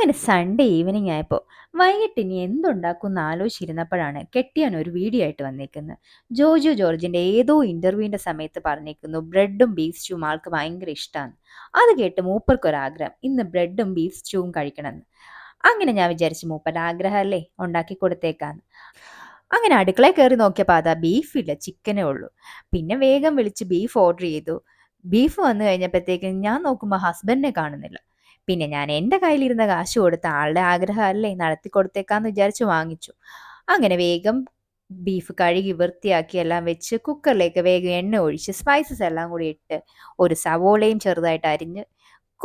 അങ്ങനെ Sunday evening ആയപ്പോൾ വൈകിട്ട് ഇനി എന്തുണ്ടാക്കുമെന്ന് ആലോചിച്ചിരുന്നപ്പോഴാണ് കെട്ടിയാൻ ഒരു വീഡിയോ ആയിട്ട് വന്നേക്കുന്നത്. ജോജു ജോർജിന്റെ ഏതോ ഇന്റർവ്യൂവിന്റെ സമയത്ത് പറഞ്ഞേക്കുന്നു ബ്രെഡും ബീഫ് സ്റ്റൂവും ആൾക്ക് ഭയങ്കര ഇഷ്ടമാണ്. അത് കേട്ട് മൂപ്പർക്കൊരാഗ്രഹം ഇന്ന് ബ്രെഡും ബീഫ് സ്റ്റൂവും കഴിക്കണമെന്ന്. അങ്ങനെ ഞാൻ വിചാരിച്ചു മൂപ്പരുടെ ആഗ്രഹമല്ലേ, ഉണ്ടാക്കി കൊടുത്തേക്കാന്ന്. അങ്ങനെ അടുക്കളയിൽ കയറി നോക്കിയപ്പോൾ അതാ ബീഫില്ല, ചിക്കനേ ഉള്ളൂ. പിന്നെ വേഗം വിളിച്ച് ബീഫ് ഓർഡർ ചെയ്തു. ബീഫ് വന്നു കഴിഞ്ഞപ്പോഴത്തേക്കും ഞാൻ നോക്കുമ്പോൾ ഹസ്ബൻഡിനെ കാണുന്നില്ല. പിന്നെ ഞാൻ എൻ്റെ കയ്യിലിരുന്ന കാശ് കൊടുത്ത് ആളുടെ ആഗ്രഹമല്ലേ നടത്തി കൊടുത്തേക്കാന്ന് വിചാരിച്ച് വാങ്ങിച്ചു. അങ്ങനെ വേഗം ബീഫ് കഴുകി വൃത്തിയാക്കി എല്ലാം വെച്ച് കുക്കറിലേക്ക് വേഗം എണ്ണ ഒഴിച്ച് സ്പൈസസ് എല്ലാം കൂടി ഇട്ട് ഒരു സവോളയും ചെറുതായിട്ട് അരിഞ്ഞ്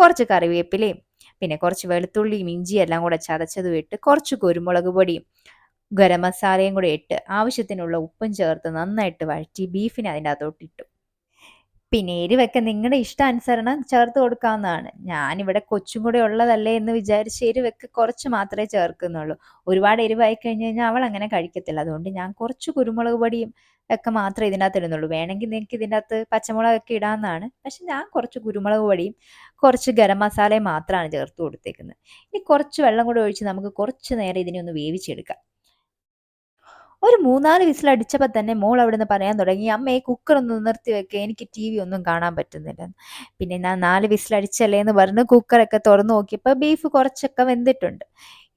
കുറച്ച് കറിവേപ്പിലയും പിന്നെ കുറച്ച് വെളുത്തുള്ളിയും ഇഞ്ചിയും എല്ലാം കൂടെ ചതച്ചതും ഇട്ട് കുറച്ച് കുരുമുളക് പൊടിയും ഗരം മസാലയും കൂടെ ഇട്ട് ആവശ്യത്തിനുള്ള ഉപ്പും ചേർത്ത് നന്നായിട്ട് വഴറ്റി ബീഫിനെ അതിൻ്റെ അകത്തോട്ട് ഇട്ടു. പിന്നെ എരിവൊക്കെ നിങ്ങളുടെ ഇഷ്ടാനുസരണം ചേർത്ത് കൊടുക്കാവുന്നതാണ്. ഞാനിവിടെ കൊച്ചും കൂടെ ഉള്ളതല്ലേ എന്ന് വിചാരിച്ച് എരിവൊക്കെ കുറച്ച് മാത്രമേ ചേർക്കുന്നുള്ളൂ. ഒരുപാട് എരിവായി കഴിഞ്ഞ് കഴിഞ്ഞാൽ അവൾ അങ്ങനെ കഴിക്കത്തില്ല. അതുകൊണ്ട് ഞാൻ കുറച്ച് കുരുമുളക് പൊടിയും ഒക്കെ മാത്രമേ ഇതിനകത്ത് ഇടുന്നുള്ളൂ. വേണമെങ്കിൽ നിങ്ങൾക്ക് ഇതിൻ്റെ അകത്ത് പച്ചമുളകൊക്കെ ഇടാവുന്നതാണ്. പക്ഷെ ഞാൻ കുറച്ച് കുരുമുളക് പൊടിയും കുറച്ച് ഗരം മസാലയും മാത്രമാണ് ചേർത്ത് കൊടുത്തേക്കുന്നത്. ഇനി കുറച്ച് വെള്ളം കൂടെ ഒഴിച്ച് നമുക്ക് കുറച്ച് നേരം ഇതിനെ ഒന്ന് വേവിച്ചെടുക്കാം. ഒരു 3-4 വിസിലടിച്ചപ്പോൾ തന്നെ മോൾ അവിടുന്ന് പറയാൻ തുടങ്ങി, "അമ്മേ കുക്കറൊന്ന് നിർത്തി വെക്ക്, എനിക്ക് ടി.വി ഒന്നും കാണാൻ പറ്റുന്നില്ലെന്ന്." പിന്നെ ഞാൻ 4 വിസിലടിച്ചല്ലേ എന്ന് പറഞ്ഞ് കുക്കറൊക്കെ തുറന്ന് നോക്കിയപ്പോൾ ബീഫ് കുറച്ചൊക്കെ വെന്തിട്ടുണ്ട്.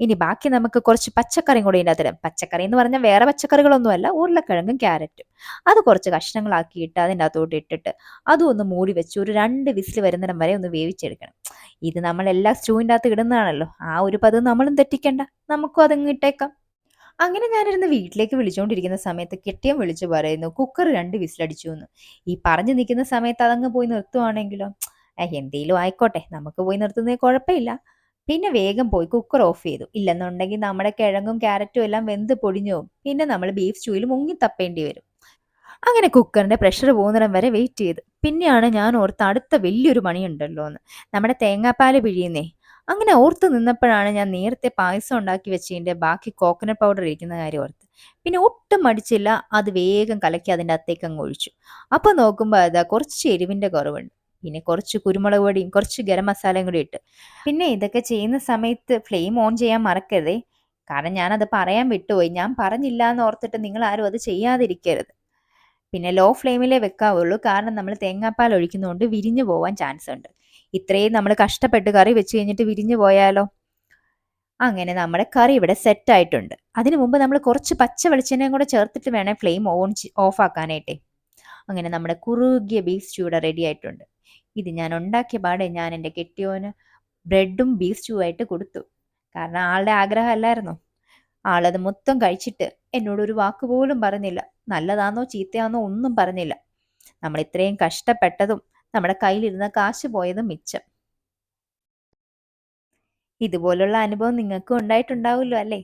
ഇനി ബാക്കി നമുക്ക് കുറച്ച് പച്ചക്കറിയും കൂടി ഇതിനകത്തിടാം. പച്ചക്കറി എന്ന് പറഞ്ഞാൽ വേറെ പച്ചക്കറികളൊന്നുമല്ല, ഉരുളക്കിഴങ്ങും ക്യാരറ്റും. അത് കുറച്ച് കഷ്ണങ്ങളാക്കിയിട്ട് അതിൻ്റെ അകത്തോട്ട് ഇട്ടിട്ട് അതും ഒന്ന് മൂടി വെച്ച് ഒരു 2 വിസിൽ വരുന്നിടം വരെ ഒന്ന് വേവിച്ചെടുക്കണം. ഇത് നമ്മളെല്ലാ സ്റ്റൂവിൻ്റെ അകത്ത് ഇടുന്നതാണല്ലോ, ആ ഒരു പതിവ് നമ്മളും തെറ്റിക്കണ്ട. നമുക്കും അതങ്ങ് ഇട്ടേക്കാം. അങ്ങനെ ഞാനിരുന്ന് വീട്ടിലേക്ക് വിളിച്ചുകൊണ്ടിരിക്കുന്ന സമയത്ത് കെട്ടിയൻ വിളിച്ചു പറയുന്നു കുക്കർ 2 വിസിലടിച്ചു എന്ന്. ഈ പറഞ്ഞു നിൽക്കുന്ന സമയത്ത് അതങ്ങ് പോയി നിർത്തുവാണെങ്കിലോ? എന്തേലും ആയിക്കോട്ടെ, നമുക്ക് പോയി നിർത്തുന്നതിൽ കുഴപ്പമില്ല. പിന്നെ വേഗം പോയി കുക്കർ ഓഫ് ചെയ്തു. ഇല്ലെന്നുണ്ടെങ്കിൽ നമ്മുടെ കിഴങ്ങും ക്യാരറ്റും എല്ലാം വെന്ത് പൊടിഞ്ഞു പോകും. പിന്നെ നമ്മൾ ബീഫ് സ്റ്റൂവിൽ മുങ്ങി തപ്പേണ്ടി വരും. അങ്ങനെ കുക്കറിന്റെ പ്രഷർ പോകുന്നിടം വരെ വെയിറ്റ് ചെയ്തു. പിന്നെയാണ് ഞാൻ ഓർത്ത് അടുത്ത വലിയൊരു പണിയുണ്ടല്ലോ എന്ന്. നമ്മുടെ തേങ്ങാപ്പാൽ പിഴിയുന്നേ. അങ്ങനെ ഓർത്ത് നിന്നപ്പോഴാണ് ഞാൻ നേരത്തെ പായസം ഉണ്ടാക്കി വെച്ചതിന്റെ ബാക്കി കോക്കനട്ട് പൗഡർ ഇരിക്കുന്ന കാര്യം ഓർത്ത്. പിന്നെ ഒട്ടും മടിച്ചില്ല, അത് വേഗം കലക്കി അതിൻ്റെ അകത്തേക്ക് അങ്ങ് ഒഴിച്ചു. അപ്പൊ നോക്കുമ്പോൾ അതാ കുറച്ച് എരിവിന്റെ കുറവുണ്ട്. പിന്നെ കുറച്ച് കുരുമുളക് പൊടിയും കുറച്ച് ഗരം മസാലയും കൂടി ഇട്ട്. പിന്നെ ഇതൊക്കെ ചെയ്യുന്ന സമയത്ത് ഫ്ലെയിം ഓൺ ചെയ്യാൻ മറക്കരുതേ. കാരണം ഞാനത് പറയാൻ വിട്ടുപോയി. ഞാൻ പറഞ്ഞില്ല എന്ന് ഓർത്തിട്ട് നിങ്ങൾ ആരും അത് ചെയ്യാതിരിക്കരുത്. പിന്നെ ലോ ഫ്ലെയിമിലേ വെക്കാവുള്ളൂ. കാരണം നമ്മൾ തേങ്ങാപ്പാൽ ഒഴിക്കുന്നതുകൊണ്ട് വിരിഞ്ഞു പോവാൻ ചാൻസ് ഉണ്ട്. ഇത്രയും നമ്മൾ കഷ്ടപ്പെട്ട് കറി വെച്ച് കഴിഞ്ഞിട്ട് വിരിഞ്ഞു പോയാലോ? അങ്ങനെ നമ്മുടെ കറി ഇവിടെ സെറ്റ് ആയിട്ടുണ്ട്. അതിനു മുമ്പ് നമ്മൾ കുറച്ച് പച്ച വെളിച്ചെണ്ണയും കൂടെ ചേർത്തിട്ട് വേണേൽ ഫ്ലെയിം ഓഫ് ആക്കാനായിട്ടേ. അങ്ങനെ നമ്മുടെ കുറുകിയ ബീഫ് സ്റ്റൂ ഇവിടെ റെഡി ആയിട്ടുണ്ട്. ഇത് ഞാൻ ഉണ്ടാക്കിയ പാടെ ഞാൻ എൻ്റെ കെട്ടിയോന് ബ്രെഡും ബീഫ് സ്റ്റൂ ആയിട്ട് കൊടുത്തു. കാരണം ആളുടെ ആഗ്രഹം അല്ലായിരുന്നോ? ആളത് മൊത്തം കഴിച്ചിട്ട് എന്നോട് ഒരു വാക്ക് പോലും പറഞ്ഞില്ല. നല്ലതാന്നോ ചീത്തയാന്നോ ഒന്നും പറഞ്ഞില്ല. നമ്മൾ ഇത്രയും കഷ്ടപ്പെട്ടതും നമ്മുടെ കയ്യിലിരുന്ന കാശ് പോയതും മിച്ചം. ഇതുപോലുള്ള അനുഭവം നിങ്ങൾക്കും ഉണ്ടായിട്ടുണ്ടാവുമല്ലോ അല്ലേ?